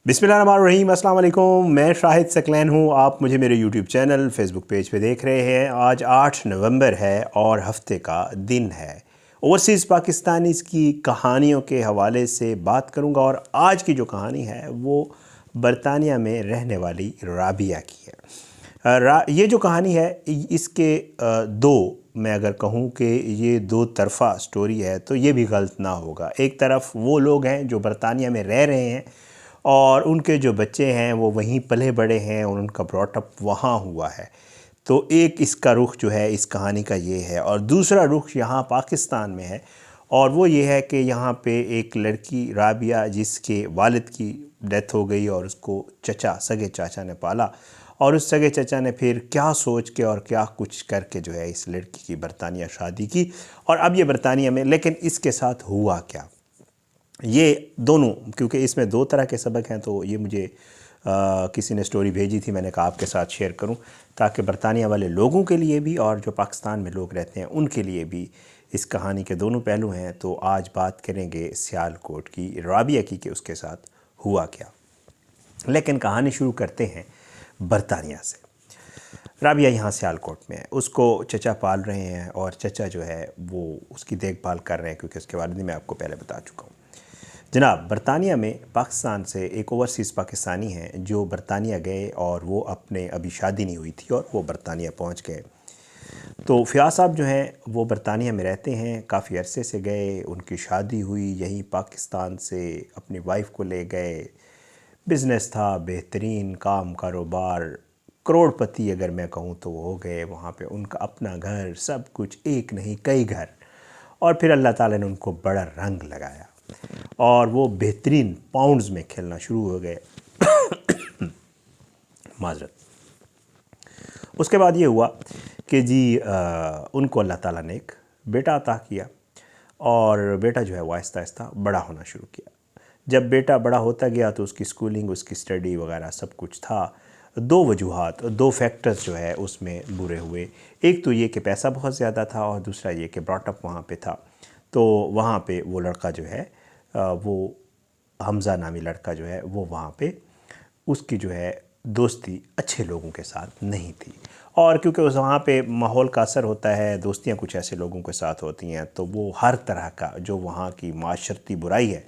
बिस्मिल्लाहिर्रहमानिर्रहीम, अस्सलाम वालेकुम। मैं शाहिद सकलैन हूँ। आप मुझे मेरे यूट्यूब चैनल फेसबुक पेज पे देख रहे हैं। आज 8 नवंबर है और हफ्ते का दिन है। ओवरसीज़ पाकिस्तानीज़ की कहानियों के हवाले से बात करूँगा और आज की जो कहानी है वो बरतानिया में रहने वाली राबिया की है। ये जो कहानी है इसके दो, मैं अगर कहूँ कि ये दो तरफ़ा स्टोरी है तो ये भी गलत ना होगा। एक तरफ वो लोग हैं जो बरतानिया में रह रहे हैं और उनके जो बच्चे हैं वो वहीं पले बड़े हैं और उनका ब्रॉटअप वहाँ हुआ है। तो एक इसका रुख जो है इस कहानी का ये है, और दूसरा रुख यहाँ पाकिस्तान में है और वो ये है कि यहाँ पे एक लड़की राबिया जिसके वालिद की डेथ हो गई और उसको सगे चाचा ने पाला, और उस सगे चाचा ने फिर क्या सोच के और क्या कुछ करके जो है इस लड़की की बरतानिया शादी की और अब ये बरतानिया में। लेकिन इसके साथ हुआ क्या, ये दोनों, क्योंकि इसमें दो तरह के सबक हैं तो ये मुझे किसी ने स्टोरी भेजी थी, मैंने कहा आपके साथ शेयर करूं ताकि बरतानिया वाले लोगों के लिए भी और जो पाकिस्तान में लोग रहते हैं उनके लिए भी इस कहानी के दोनों पहलू हैं। तो आज बात करेंगे सियालकोट की राबिया की कि उसके साथ हुआ क्या। लेकिन कहानी शुरू करते हैं बरतानिया से। राबिया यहाँ सियालकोट में है, उसको चचा पाल रहे हैं और चचा जो है वो उसकी देखभाल कर रहे हैं क्योंकि उसके बारे में मैं आपको पहले बता चुका हूँ। जनाब, बरतानिया में पाकिस्तान से एक ओवरसीज़ पाकिस्तानी हैं जो बरतानिया गए और वो अपने अभी शादी नहीं हुई थी और वो बरतानिया पहुंच गए। तो फ़याज़ साहब जो हैं वो बरतानिया में रहते हैं, काफ़ी अरसे से गए, उनकी शादी हुई यहीं पाकिस्तान से, अपनी वाइफ को ले गए, बिज़नेस था, बेहतरीन काम कारोबार, करोड़पति अगर मैं कहूँ तो वो हो गए। वहाँ पे उनका अपना घर, सब कुछ, एक नहीं कई घर, और फिर अल्लाह ताला ने उनको बड़ा रंग लगाया और वो बेहतरीन पाउंड्स में खेलना शुरू हो गए। माजरत। उसके बाद ये हुआ कि जी उनको अल्लाह ताला ने एक बेटा अता किया और बेटा जो है वो आहिस्ता आहिस्ता बड़ा होना शुरू किया। जब बेटा बड़ा होता गया तो उसकी स्कूलिंग, उसकी स्टडी वगैरह सब कुछ था। दो वजूहात, दो फैक्टर्स जो है उसमें बुरे हुए। एक तो ये कि पैसा बहुत ज़्यादा था और दूसरा ये कि ब्रॉटअप वहाँ पे था। तो वहाँ पे वो लड़का जो है वो हमज़ा नामी लड़का जो है वो वहाँ पे उसकी जो है दोस्ती अच्छे लोगों के साथ नहीं थी, और क्योंकि उस वहाँ पे माहौल का असर होता है, दोस्तियाँ कुछ ऐसे लोगों के साथ होती हैं तो वो हर तरह का जो वहाँ की माशरती बुराई है,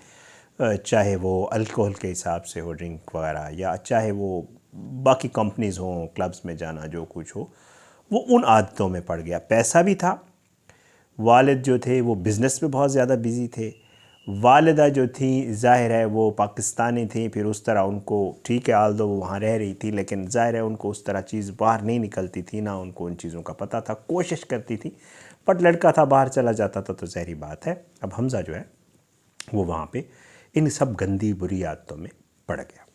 चाहे वो अल्कोहल के हिसाब से हो, ड्रिंक वगैरह, या चाहे वो बाकी कंपनीज़ हों, क्लब्स में जाना, जो कुछ हो, वो उन आदतों में पड़ गया। पैसा भी था, वालिद जो थे वो बिज़नेस में बहुत ज़्यादा बिज़ी थे, वालिदा जो थी ज़ाहिर है वो पाकिस्तानी थी, फिर उस तरह उनको, ठीक है आल दो वो वहाँ रह रही थी लेकिन ज़ाहिर है उनको उस तरह चीज़ बाहर नहीं निकलती थी, ना उनको उन चीज़ों का पता था, कोशिश करती थी बट लड़का था बाहर चला जाता था तो ज़ाहिर बात है अब हमज़ा जो है वो वहाँ पे इन सब गंदी बुरी आदतों में पड़ गया।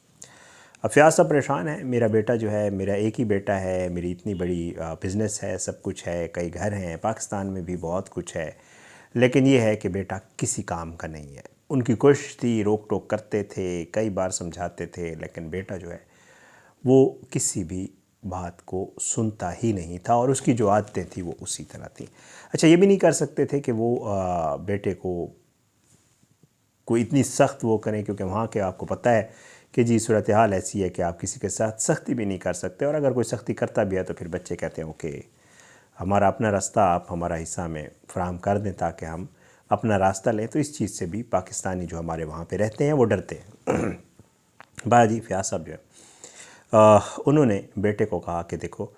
अब फ़याज़ साहब परेशान है, मेरा बेटा जो है, मेरा एक ही बेटा है, मेरी इतनी बड़ी बिज़नेस है, सब कुछ है, कई घर हैं, पाकिस्तान में भी बहुत कुछ है, लेकिन ये है कि बेटा किसी काम का नहीं है। उनकी कोशिश थी, रोक टोक करते थे, कई बार समझाते थे, लेकिन बेटा जो है वो किसी भी बात को सुनता ही नहीं था और उसकी जो आदतें थी वो उसी तरह थी। अच्छा, ये भी नहीं कर सकते थे कि वो बेटे को कोई इतनी सख्त वो करें, क्योंकि वहाँ के आपको पता है कि जी सूरत हाल ऐसी है कि आप किसी के साथ सख्ती भी नहीं कर सकते, और अगर कोई सख्ती करता भी है तो फिर बच्चे कहते हैं ओके हमारा अपना रास्ता आप हमारा हिस्सा में फ़राहम कर दें ताकि हम अपना रास्ता लें। तो इस चीज़ से भी पाकिस्तानी जो हमारे वहाँ पे रहते हैं वो डरते हैं। बाजी फ़याज़ साहब जो है उन्होंने बेटे को कहा कि देखो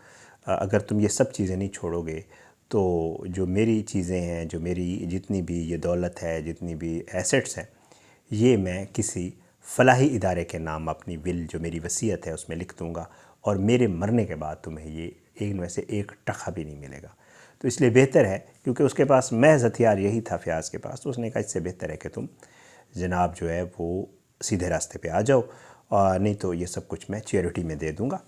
अगर तुम ये सब चीज़ें नहीं छोड़ोगे तो जो मेरी चीज़ें हैं, जो मेरी जितनी भी ये दौलत है, जितनी भी एसेट्स हैं, ये मैं किसी फ़लाही इदारे के नाम अपनी विल जो मेरी वसीयत है उसमें लिख दूँगा और मेरे मरने के बाद तुम्हें ये इनमें से एक टका भी नहीं मिलेगा। तो इसलिए बेहतर है, क्योंकि उसके पास महज हथियार यही था फ़याज़ के पास, तो उसने कहा इससे बेहतर है कि तुम जनाब जो है वो सीधे रास्ते पे आ जाओ, और नहीं तो ये सब कुछ मैं चैरिटी में दे दूँगा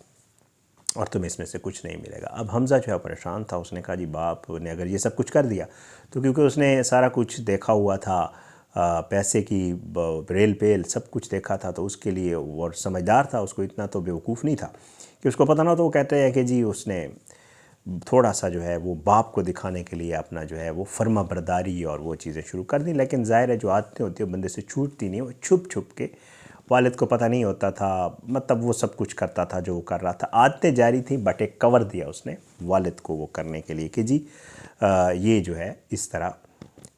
और तुम्हें इसमें से कुछ नहीं मिलेगा। अब हमज़ा जो है परेशान था, उसने कहा जी बाप ने अगर ये सब कुछ कर दिया तो, क्योंकि उसने सारा कुछ देखा हुआ था, पैसे की रेल पेल सब कुछ देखा था, तो उसके लिए वो समझदार था, उसको इतना तो बेवकूफ़ नहीं था कि उसको पता ना। तो वो कहते हैं कि जी उसने थोड़ा सा जो है वो बाप को दिखाने के लिए अपना जो है वो फर्मा बरदारी और वो चीज़ें शुरू कर दी, लेकिन ज़ाहिर है जो आदतें होती है बंदे से छूटती नहीं, वो छुप छुप के वालिद को पता नहीं होता था, मतलब वो सब कुछ करता था जो वो कर रहा था। आदतें जारी थी बट एक कवर दिया उसने वालिद को वो करने के लिए कि जी ये जो है इस तरह।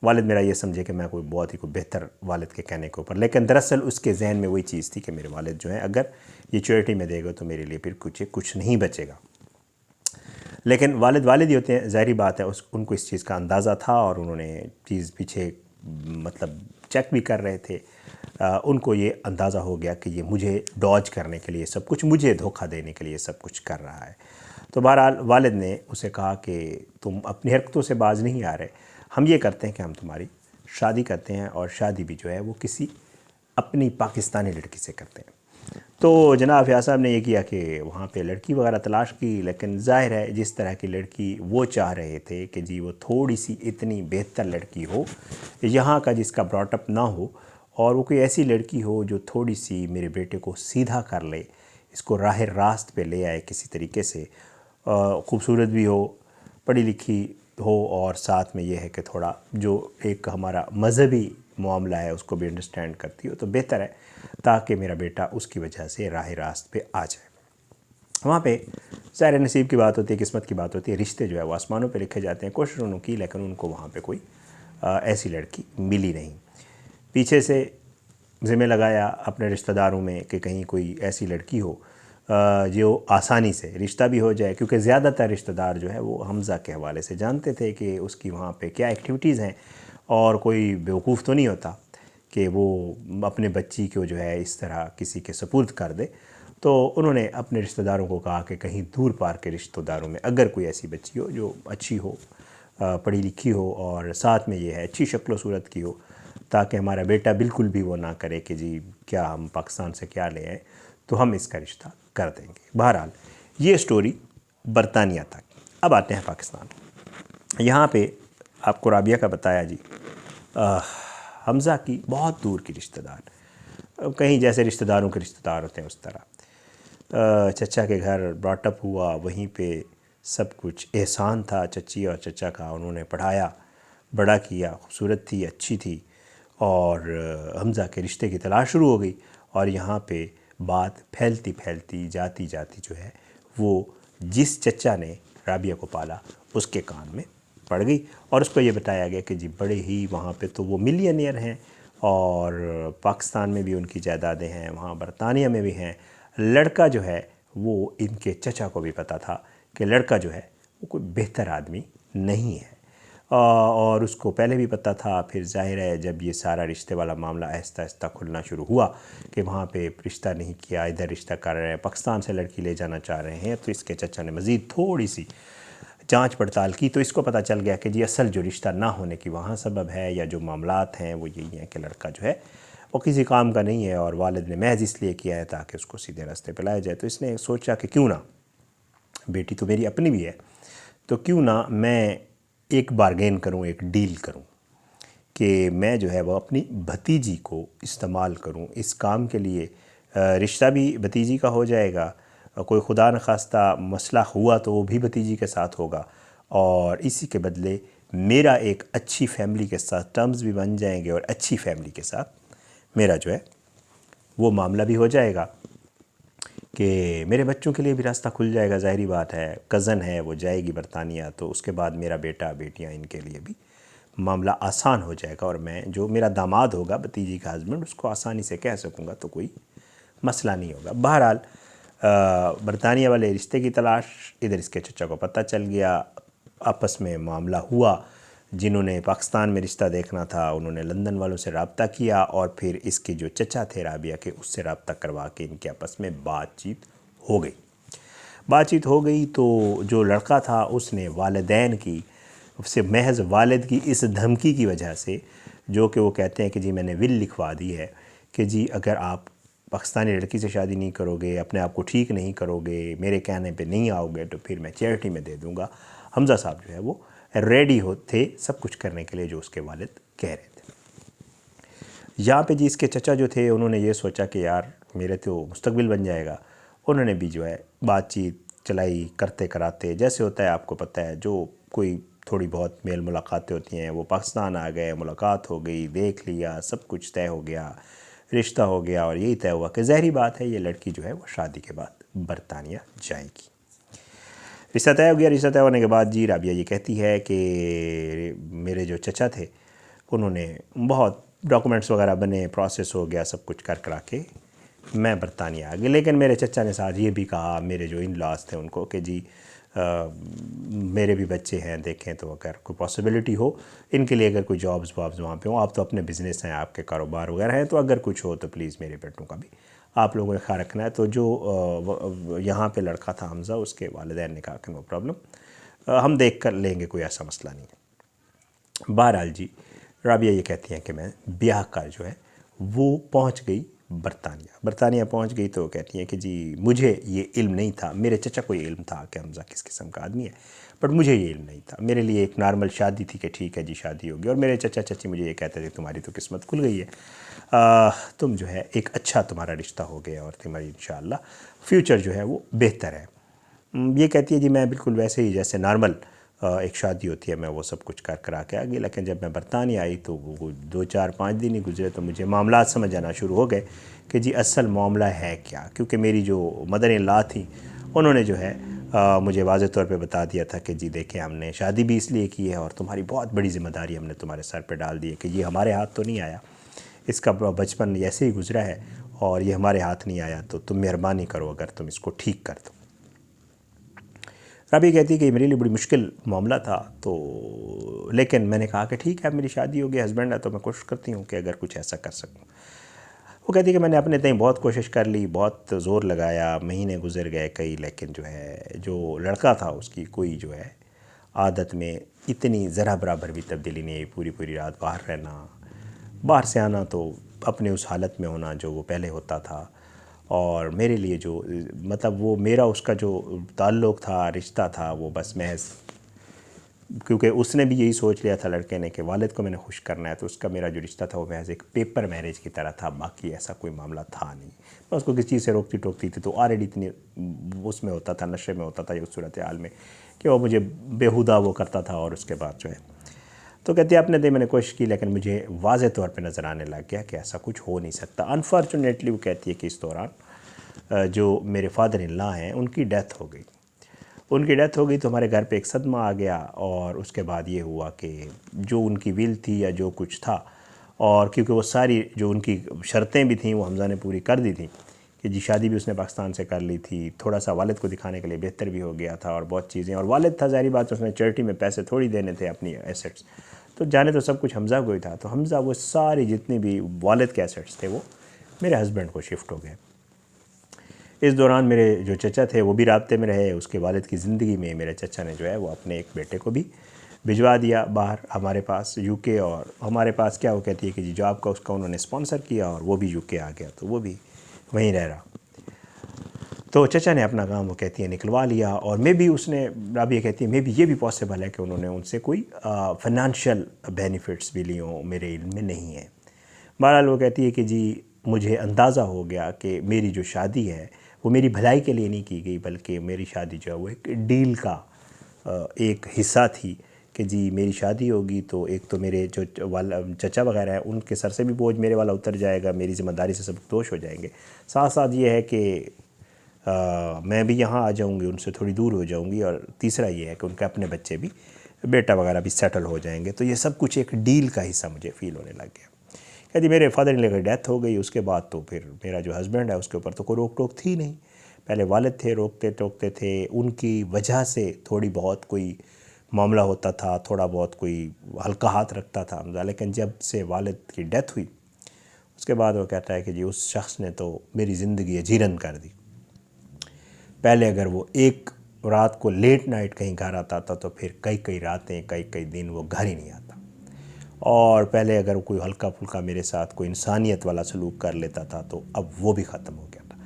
वालिद मेरा ये समझे कि मैं कोई बहुत ही कोई बेहतर वालिद के कहने के ऊपर, लेकिन दरअसल उसके जहन में वही चीज़ थी कि मेरे वालिद जो हैं अगर ये चैरिटी में देगा तो मेरे लिए फिर कुछ नहीं बचेगा। लेकिन वालिद वालिद ही होते हैं, ज़ाहिरी बात है, उनको इस चीज़ का अंदाज़ा था और उन्होंने चीज़ पीछे मतलब चेक भी कर रहे थे। उनको ये अंदाज़ा हो गया कि ये मुझे डॉज करने के लिए सब कुछ, मुझे धोखा देने के लिए सब कुछ कर रहा है। तो बहरहाल वालिद ने उसे कहा कि तुम अपनी हरकतों से बाज नहीं आ रहे, हम ये करते हैं कि हम तुम्हारी शादी करते हैं, और शादी भी जो है वो किसी अपनी पाकिस्तानी लड़की से करते हैं। तो जनाब फ़ियाज़ साहब ने ये किया कि वहाँ पे लड़की वगैरह तलाश की, लेकिन ज़ाहिर है जिस तरह की लड़की वो चाह रहे थे कि जी वो थोड़ी सी इतनी बेहतर लड़की हो, यहाँ का जिसका ब्रॉटअप ना हो, और वो कोई ऐसी लड़की हो जो थोड़ी सी मेरे बेटे को सीधा कर ले, इसको राह रास्त पे ले आए किसी तरीके से, खूबसूरत भी हो, पढ़ी लिखी हो, और साथ में ये है कि थोड़ा जो एक हमारा मज़हबी मामला है उसको भी अंडरस्टैंड करती हो तो बेहतर है, ताकि मेरा बेटा उसकी वजह से राह रास्त पे आ जाए। वहाँ पे ज़ाहिर नसीब की बात होती है, किस्मत की बात होती है, रिश्ते जो है वो आसमानों पे लिखे जाते हैं। कोशिश उन्होंने की लेकिन उनको वहाँ पे कोई ऐसी लड़की मिली नहीं। पीछे से ज़िम्मे लगाया अपने रिश्तेदारों में कि कहीं कोई ऐसी लड़की हो जो आसानी से रिश्ता भी हो जाए, क्योंकि ज़्यादातर रिश्तेदार जो है वो हमज़ा के हवाले से जानते थे कि उसकी वहाँ पे क्या एक्टिविटीज़ हैं, और कोई बेवकूफ़ तो नहीं होता कि वो अपने बच्ची को जो है इस तरह किसी के सपुर्द कर दे। तो उन्होंने अपने रिश्तेदारों को कहा कि कहीं दूर पार के रिश्तेदारों में अगर कोई ऐसी बच्ची हो जो अच्छी हो, पढ़ी लिखी हो, और साथ में ये है अच्छी शक्ल सूरत की हो, ताकि हमारा बेटा बिल्कुल भी वो ना करे कि जी क्या हम पाकिस्तान से क्या ले आए, तो हम इसका रिश्ता कर देंगे। बहरहाल ये स्टोरी बरतानिया तक। अब आते हैं पाकिस्तान। यहाँ पे आपको राबिया का बताया जी, हमज़ा की बहुत दूर की रिश्तेदार, कहीं जैसे रिश्तेदारों के रिश्तेदार होते हैं उस तरह, चचा के घर ब्रॉटअप हुआ, वहीं पे सब कुछ एहसान था चची और चचा का, उन्होंने पढ़ाया, बड़ा किया, खूबसूरत थी, अच्छी थी, और हमज़ा के रिश्ते की तलाश शुरू हो गई। और यहाँ पे बात फैलती फैलती जाती जाती जो है वो जिस चचा ने राबिया को पाला उसके कान में पड़ गई, और उसको ये बताया गया कि जी बड़े ही वहाँ पे तो वो मिलियनियर हैं, और पाकिस्तान में भी उनकी जायदादें हैं, वहाँ बरतानिया में भी हैं। लड़का जो है वो, इनके चचा को भी पता था कि लड़का जो है वो कोई बेहतर आदमी नहीं है, और उसको पहले भी पता था। फिर जाहिर है जब ये सारा रिश्ते वाला मामला आहिस्ता आहिस्ता खुलना शुरू हुआ कि वहाँ पे रिश्ता नहीं किया, इधर रिश्ता कर रहे हैं, पाकिस्तान से लड़की ले जाना चाह रहे हैं, तो इसके चचा ने मज़ीद थोड़ी सी जांच पड़ताल की, तो इसको पता चल गया कि जी असल जो रिश्ता ना होने की वहाँ सबब है, या जो मामलात हैं वो यही हैं कि लड़का जो है वो किसी काम का नहीं है, और वालिद ने महज इसलिए किया है ताकि उसको सीधे रास्ते पर लाया जाए। तो इसने सोचा कि क्यों ना, बेटी तो मेरी अपनी भी है, तो क्यों ना मैं एक बारगेन करूं, एक डील करूं कि मैं जो है वो अपनी भतीजी को इस्तेमाल करूं इस काम के लिए। रिश्ता भी भतीजी का हो जाएगा, कोई खुदा न खास्ता मसला हुआ तो वो भी भतीजी के साथ होगा, और इसी के बदले मेरा एक अच्छी फैमिली के साथ टर्म्स भी बन जाएंगे, और अच्छी फैमिली के साथ मेरा जो है वो मामला भी हो जाएगा कि मेरे बच्चों के लिए भी रास्ता खुल जाएगा। ज़ाहिरी बात है, कज़न है वो जाएगी बरतानिया, तो उसके बाद मेरा बेटा बेटियां, इनके लिए भी मामला आसान हो जाएगा, और मैं जो मेरा दामाद होगा, भतीजी का हस्बैंड, उसको आसानी से कह सकूँगा, तो कोई मसला नहीं होगा। बहरहाल बरतानिया वाले रिश्ते की तलाश, इधर इसके चचा को पता चल गया, आपस में मामला हुआ। जिन्होंने पाकिस्तान में रिश्ता देखना था उन्होंने लंदन वालों से रब्ता किया, और फिर इसके जो चचा थे राबिया के, उससे रब्ता करवा के इनके आपस में बातचीत हो गई। बातचीत हो गई तो जो लड़का था उसने वालिदैन की से महज वालिद की इस धमकी की वजह से, जो कि वो कहते हैं कि जी मैंने विल लिखवा दी है कि जी अगर आप पाकिस्तानी लड़की से शादी नहीं करोगे, अपने आप को ठीक नहीं करोगे, मेरे कहने पे नहीं आओगे, तो फिर मैं चैरिटी में दे दूँगा। हमज़ा साहब जो है वो रेडी हो थे सब कुछ करने के लिए जो उसके वालिद कह रहे थे। यहाँ पे जी इसके चचा जो थे उन्होंने ये सोचा कि यार मेरे तो मुस्तकबिल बन जाएगा। उन्होंने भी जो है बातचीत चलाई, करते कराते जैसे होता है, आपको पता है, जो कोई थोड़ी बहुत मेल मुलाकातें होती हैं, वो पाकिस्तान आ गए, मुलाकात हो गई, देख लिया, सब कुछ तय हो गया, रिश्ता हो गया और यही तय हुआ कि ज़ाहिरी बात है ये लड़की जो है वो शादी के बाद बरतानिया जाएगी। रिश्ता तय हो गया। रिश्ता तय होने के बाद जी राबिया ये कहती है कि मेरे जो चचा थे उन्होंने बहुत डॉक्यूमेंट्स वगैरह बने, प्रोसेस हो गया, सब कुछ कर करा के मैं बरतानिया आ गई। लेकिन मेरे चचा ने साथ ये भी कहा, मेरे जो इन लॉज थे उनको, कि जी मेरे भी बच्चे हैं, देखें तो अगर कोई पॉसिबिलिटी हो इनके लिए, अगर कोई जॉब्स वॉब्स वहाँ पे हो, आप तो अपने बिज़नेस हैं, आपके कारोबार वगैरह हैं, तो अगर कुछ हो तो प्लीज़ मेरे बेटों का भी आप लोगों ने ख्याल रखना है। तो जो यहाँ पे लड़का था हमज़ा, उसके वालिदैन ने कहा कि नो प्रॉब्लम, हम देख कर लेंगे, कोई ऐसा मसला नहीं है। बहरहाल जी राबिया ये कहती हैं कि मैं ब्याह का जो है वो पहुँच गई बरतानिया। बरतानिया पहुँच गई तो कहती हैं कि जी मुझे ये इल्म नहीं था, मेरे चचा को ये इल्म था कि हमज़ा किस किस्म का आदमी है, बट मुझे ये इल्म नहीं था। मेरे लिए एक नॉर्मल शादी थी कि ठीक है जी शादी होगी, और मेरे चचा चची मुझे ये कहते थे तुम्हारी तो किस्मत खुल गई है, तुम जो है एक अच्छा तुम्हारा रिश्ता हो गया और तुम्हारी इंशाअल्लाह फ्यूचर जो है वो बेहतर है। ये कहती है जी मैं बिल्कुल वैसे ही जैसे नॉर्मल एक शादी होती है मैं वो सब कुछ कर करा के आ गई। लेकिन जब मैं बरतानिया आई तो वो 2 4 5 दिन ही गुजरे तो मुझे मामलात समझ आना शुरू हो गए कि जी असल मामला है क्या। क्योंकि मेरी जो मदर इन लॉ थी उन्होंने जो है मुझे वाज़ेह तौर पे बता दिया था कि जी देखें हमने शादी भी इसलिए की है और तुम्हारी बहुत बड़ी ज़िम्मेदारी हमने तुम्हारे सर पे डाल दी है कि ये हमारे हाथ तो नहीं आया, इसका बचपन ऐसे ही गुजरा है और ये हमारे हाथ नहीं आया, तो तुम मेहरबानी करो अगर तुम इसको ठीक कर दो। राबी कहती है कि मेरे लिए बड़ी मुश्किल मामला था, तो लेकिन मैंने कहा कि ठीक है मेरी शादी हो गई, हस्बैंड है, तो मैं कोशिश करती हूँ कि अगर कुछ ऐसा कर सकूँ। वो कहती है कि मैंने अपने तय बहुत कोशिश कर ली, बहुत ज़ोर लगाया, महीने गुजर गए कई, लेकिन जो है जो लड़का था उसकी कोई जो है आदत में इतनी ज़रा बराबर भी तब्दीली नहीं आई। पूरी पूरी रात बाहर रहना, बाहर से आना तो अपने उस हालत में होना जो वो पहले होता था। और मेरे लिए जो मतलब वो मेरा उसका जो ताल्लुक़ था, रिश्ता था, वो बस महज़ क्योंकि उसने भी यही सोच लिया था लड़के ने कि वालिद को मैंने खुश करना है, तो उसका मेरा जो रिश्ता था वो महज़ एक पेपर मैरिज की तरह था, बाकी ऐसा कोई मामला था नहीं। मैं उसको किसी चीज़ से रोकती टोकती थी तो ऑलरेडी इतनी उसमें होता था, नशे में होता था ये उस सूरत हाल में कि वो मुझे बेहुदा वो करता था। और उसके बाद जो है तो कहती है अपने दिन मैंने कोशिश की, लेकिन मुझे वाज़े तौर पे नज़र आने लग गया कि ऐसा कुछ हो नहीं सकता। अनफॉर्चुनेटली वो कहती है कि इस दौरान जो मेरे फादर इन लॉ हैं उनकी डेथ हो गई। उनकी डेथ हो गई तो हमारे घर पे एक सदमा आ गया, और उसके बाद ये हुआ कि जो उनकी विल थी या जो कुछ था, और क्योंकि वो सारी जो उनकी शर्तें भी थीं वो हमज़ा ने पूरी कर दी थी कि जी शादी भी उसने पाकिस्तान से कर ली थी, थोड़ा सा वालिद को दिखाने के लिए बेहतर भी हो गया था और बहुत चीज़ें, और वालिद था ज़ाहिर बात उसने चैरिटी में पैसे थोड़ी देने थे अपनी एसेट्स, तो जाने तो सब कुछ हमज़ा को ही था। तो हमज़ा वो सारी जितनी भी वालिद के एसेट्स थे वो मेरे हस्बैंड को शिफ्ट हो गए। इस दौरान मेरे जो चचा थे वो भी राब्ते में रहे। उसके वालिद की ज़िंदगी में मेरे चचा ने जो है वो अपने एक बेटे को भी भिजवा दिया बाहर हमारे पास यूके, और हमारे पास क्या वो कहती है कि जी जॉब का उसका उन्होंने स्पॉन्सर किया और वो भी यूके आ गया, तो वो भी वहीं रह रहा। तो चचा ने अपना काम वो कहती है निकलवा लिया, और मे भी उसने राबिया कहती है मे भी ये भी पॉसिबल है कि उन्होंने उनसे कोई फाइनेंशियल बेनिफिट्स भी लिए हों, मेरे इल्म में नहीं है। बहरहाल वो कहती है कि जी मुझे अंदाज़ा हो गया कि मेरी जो शादी है वो मेरी भलाई के लिए नहीं की गई, बल्कि मेरी शादी जो है वो एक डील का एक हिस्सा थी कि जी मेरी शादी होगी तो एक तो मेरे जो वाला चचा वगैरह हैं उनके सर से भी बोझ मेरे वाला उतर जाएगा, मेरी ज़िम्मेदारी से सब दोष हो जाएंगे। साथ साथ ये है कि मैं भी यहाँ आ जाऊँगी, उनसे थोड़ी दूर हो जाऊँगी, और तीसरा ये है कि उनके अपने बच्चे भी, बेटा वगैरह भी सेटल हो जाएंगे। तो ये सब कुछ एक डील का हिस्सा मुझे फ़ील होने लग गया। यदि मेरे फादर इन लॉ की डेथ हो गई उसके बाद तो फिर मेरा जो हस्बैंड है उसके ऊपर तो कोई रोक टोक थी नहीं। पहले वालिद थे रोकते टोकते थे, उनकी वजह से थोड़ी बहुत कोई मामला होता था, थोड़ा बहुत कोई हल्का हाथ रखता था हमज़ा। लेकिन जब से वालिद की डेथ हुई उसके बाद वो कहता है कि जी उस शख्स ने तो मेरी ज़िंदगी अजीरन कर दी। पहले अगर वो एक रात को लेट नाइट कहीं घर आता था तो फिर कई कई रातें कई कई दिन वो घर ही नहीं आता, और पहले अगर कोई हल्का फुल्का मेरे साथ कोई इंसानियत वाला सलूक कर लेता था तो अब वो भी ख़त्म हो गया था।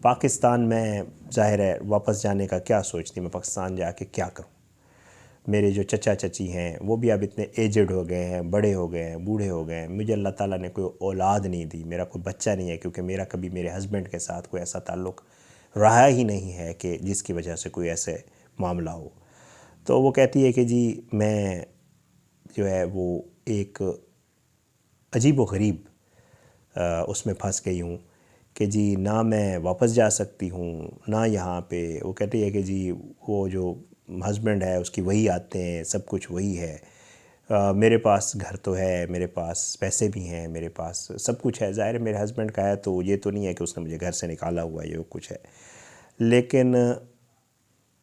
पाकिस्तान में ज़ाहिर है वापस जाने का क्या सोचती, मैं पाकिस्तान जाके क्या करूं। मेरे जो चचा चची हैं वो भी अब इतने एजड हो गए हैं, बड़े हो गए हैं, बूढ़े हो गए हैं। मुझे अल्लाह ताला ने कोई औलाद नहीं दी, मेरा कोई बच्चा नहीं है, क्योंकि मेरा कभी मेरे हस्बैंड के साथ कोई ऐसा ताल्लुक़ रहा ही नहीं है कि जिसकी वजह से कोई ऐसे मामला हो। तो वो कहती है कि जी मैं जो है वो एक अजीब व गरीब उसमें फंस गई हूँ कि जी ना मैं वापस जा सकती हूँ ना यहाँ पे। वो कहती है कि जी वो जो हस्बैंड है उसकी वही आते हैं, सब कुछ वही है। मेरे पास घर तो है, मेरे पास पैसे भी हैं, मेरे पास सब कुछ है, ज़ाहिर है मेरे हस्बैंड का है, तो ये तो नहीं है कि उसने मुझे घर से निकाला हुआ है, ये कुछ है। लेकिन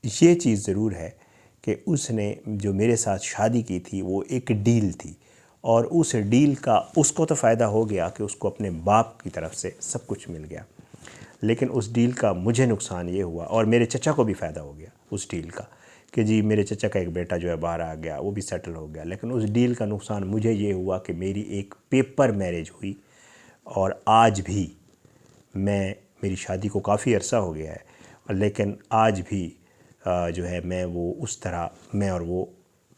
ये चीज़ ज़रूर है कि उसने जो मेरे साथ शादी की थी वो एक डील थी, और उस डील का उसको तो फ़ायदा हो गया कि उसको अपने बाप की तरफ से सब कुछ मिल गया, लेकिन उस डील का मुझे नुकसान ये हुआ, और मेरे चचा को भी फ़ायदा हो गया उस डील का, कि जी मेरे चचा का एक बेटा जो है बाहर आ गया, वो भी सेटल हो गया। लेकिन उस डील का नुकसान मुझे ये हुआ कि मेरी एक पेपर मैरिज हुई, और आज भी मेरी शादी को काफ़ी अरसा हो गया है, लेकिन आज भी जो है मैं वो उस तरह, मैं और वो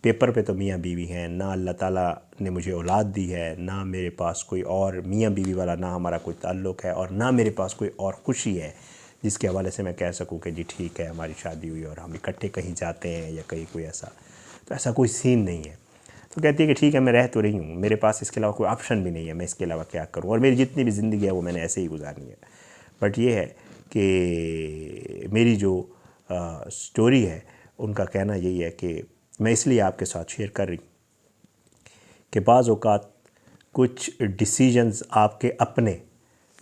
पेपर पे तो मियाँ बीवी हैं, ना अल्लाह ताला ने मुझे औलाद दी है, ना मेरे पास कोई और मियाँ बीवी वाला ना हमारा कोई ताल्लुक़ है, और ना मेरे पास कोई और खुशी है जिसके हवाले से मैं कह सकूं कि जी ठीक है हमारी शादी हुई और हम इकट्ठे कहीं जाते हैं या कहीं कोई ऐसा, तो ऐसा कोई सीन नहीं है। तो कहती है कि ठीक है मैं रह तो रही हूँ, मेरे पास इसके अलावा कोई ऑप्शन भी नहीं है, मैं इसके अलावा क्या करूँ, और मेरी जितनी भी ज़िंदगी है वो मैंने ऐसे ही गुजारनी है। बट ये है कि मेरी जो स्टोरी है उनका कहना यही है कि मैं इसलिए आपके साथ शेयर कर रही कि बाज़ औक़ात कुछ डिसीजंस आपके अपने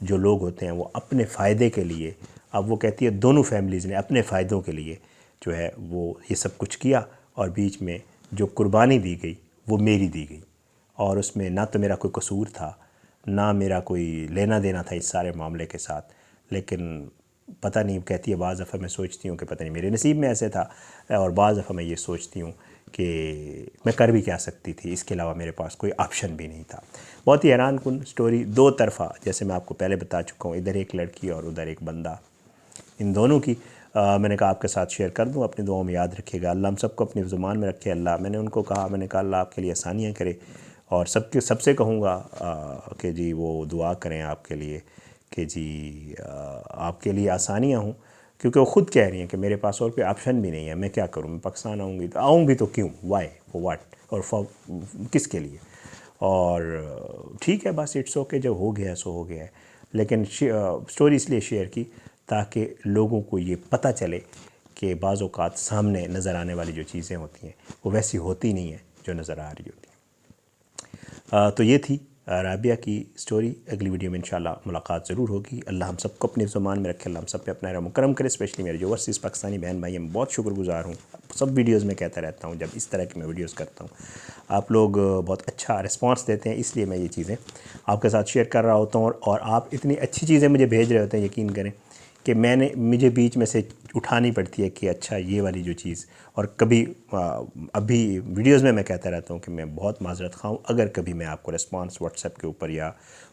जो लोग होते हैं वो अपने फ़ायदे के लिए, अब वो कहती है दोनों फैमिलीज़ ने अपने फ़ायदों के लिए जो है वो ये सब कुछ किया, और बीच में जो कुर्बानी दी गई वो मेरी दी गई, और उसमें ना तो मेरा कोई कसूर था, ना मेरा कोई लेना देना था इस सारे मामले के साथ। लेकिन पता नहीं, कहती है बाज़ दफ़ा मैं सोचती हूँ कि पता नहीं मेरे नसीब में ऐसे था, और बाज़ दफ़ा मैं ये सोचती हूँ कि मैं कर भी क्या सकती थी, इसके अलावा मेरे पास कोई ऑप्शन भी नहीं था। बहुत ही हैरान कुन स्टोरी, दो तरफ़ा, जैसे मैं आपको पहले बता चुका हूँ, इधर एक लड़की और उधर एक बंदा, इन दोनों की मैंने कहा आपके साथ शेयर कर दूँ, अपनी दुआओं में याद रखिएगा, अल्लाह हम सबको अपनी ज़ुबान में रखे। अल्लाह, मैंने उनको कहा, मैंने कहा अल्लाह आपके लिए आसानियाँ करे, और सबसे कहूँगा कि जी वो दुआ करें आपके लिए कि जी आपके लिए आसानियाँ हों, क्योंकि वो ख़ुद कह रही हैं कि मेरे पास और कोई ऑप्शन भी नहीं है, मैं क्या करूँ, मैं पाकिस्तान आऊँगी तो क्यों, वाई, फॉर व्हाट, और फॉर किसके लिए। और ठीक है बस इट्स ओके, जब हो गया सो हो गया है। लेकिन स्टोरी इसलिए शेयर की ताकि लोगों को ये पता चले कि बाज़ औक़ात सामने नज़र आने वाली जो चीज़ें होती हैं वो वैसी होती नहीं है जो नज़र आ रही होती हैं। तो ये थी राबिया की स्टोरी। अगली वीडियो में इंशाल्लाह मुलाकात ज़रूर होगी। अल्लाह हम सबको अपने ज़ुबान में रखे, अल्लाह हम सब पे अपना रहम करम करे। स्पेशली मेरे जो ओवरसीज़ पाकिस्तानी बहन भाई, मैं बहुत शुक्रगुज़ार हूँ। सब वीडियोज़ में कहता रहता हूँ, जब इस तरह की मैं वीडियोज़ करता हूँ आप लोग बहुत अच्छा रिस्पॉन्स देते हैं, इसलिए मैं ये चीज़ें आपके साथ शेयर कर रहा होता हूँ, और आप इतनी अच्छी चीज़ें मुझे भेज रहे होते हैं, यकीन करें कि मुझे बीच में से उठानी पड़ती है कि अच्छा ये वाली जो चीज़, और कभी अभी वीडियोज़ में मैं कहता रहता हूँ कि मैं बहुत माज़रत ख़्वाह हूँ अगर कभी मैं आपको रिस्पांस व्हाट्सएप के ऊपर या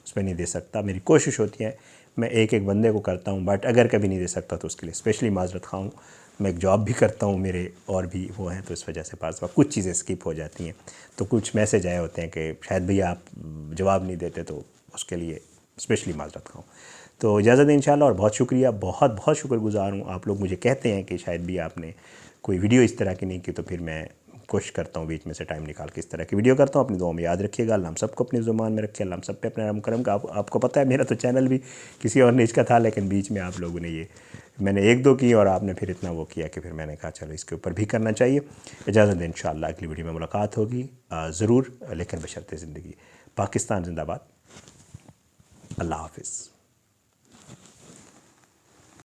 उसमें नहीं दे सकता। मेरी कोशिश होती है, मैं एक एक बंदे को करता हूँ, बट अगर कभी नहीं दे सकता तो उसके लिए स्पेशली माज़रत ख़्वाह हूँ। मैं एक जॉब भी करता हूँ, मेरे और भी वो हैं, तो इस वजह से पास कुछ चीज़ें स्किप हो जाती हैं। तो कुछ मैसेज आए होते हैं कि शायद भैया आप जवाब नहीं देते, तो उसके लिए स्पेशली माज़रत ख़्वाह हूँ। तो इजाज़त दें इंशाल्लाह, और बहुत शुक्रिया, बहुत बहुत शुक्रगुज़ार हूँ। आप लोग मुझे कहते हैं कि शायद भी आपने कोई वीडियो इस तरह की नहीं की, तो फिर मैं कोशिश करता हूँ बीच में से टाइम निकाल के इस तरह की वीडियो करता हूँ। अपनी दुआओं में याद रखिएगा, अल्लाह हम सबको अपनी ज़ुबान में रखे, अल्लाह हम सब पे अपना रहम करम का। आपको पता है मेरा तो चैनल भी किसी और नेच का था, लेकिन बीच में आप लोगों ने ये मैंने एक दो की और आपने फिर इतना वो किया कि फिर मैंने कहा चलो इसके ऊपर भी करना चाहिए। इजाज़त दें, इंशाल्लाह अगली वीडियो में मुलाकात होगी ज़रूर, लेकिन बशर्ते ज़िंदगी। पाकिस्तान जिंदाबाद। अल्लाह हाफ़िज़।